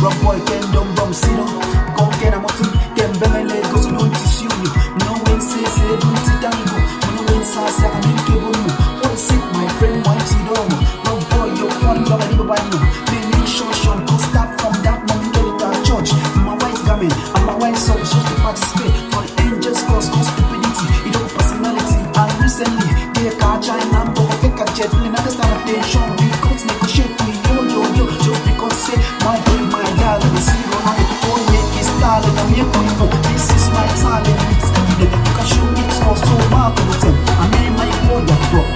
Ruggboy can don't bum sino. Con que na motu can bemele go so no tissue. No win say booty dango. No win sa sa amin ke bono. What sick my friend want to know. Ruggboy you one love and nobody know. Then show go start from that moment get it at church. My wife's coming and my wife's so just to participate for the angels cause stupidity. You know personality and recently they car China but take a jet in another stand attention. We can't negotiate with yo just because say my this is my talent, it's evident. You can show me it's not so marketing. I mean my boy, young dog,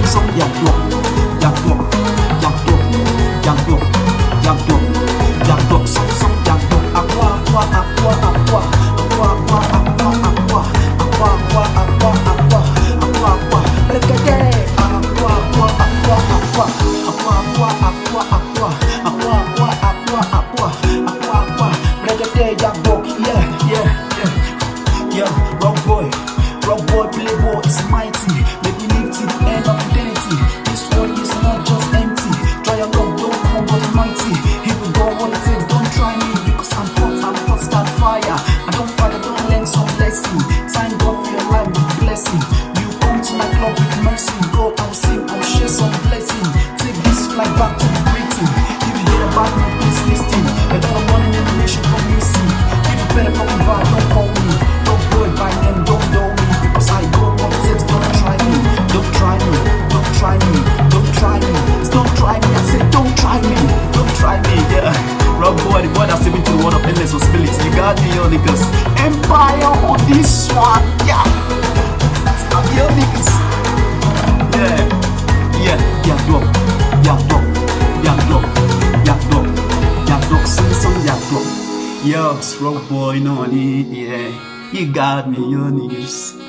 some young dog, some Ruggboy, playboy is mighty. Make me live to the end of eternity. This world is not just empty. Try your luck, don't come but mighty. If you don't want it, don't try me. Because I'm hot, start fire. I don't fight, I don't learn some lesson. Thank God for your life with blessing. You come to my club with mercy. Go and sing, I'll share some blessing. Take this flight back to the Britain. If you hear about me, please listen. A lot of money in the nation from missing. If you better from me, don't call me. Don't go and buy them, don't know me. I don't want it, don't try me. Don't try me, don't try me, don't try me. Don't try me, I said don't try me. Don't try me, yeah. Ruggboy, the boy that's stepping to the world of endless possibility. You got me, yo niggas. Empire on this one, yeah. I'm yo niggas. Dog, sing some dog. Yo, it's Ruggboy, no need, yeah. You got me, yo niggas.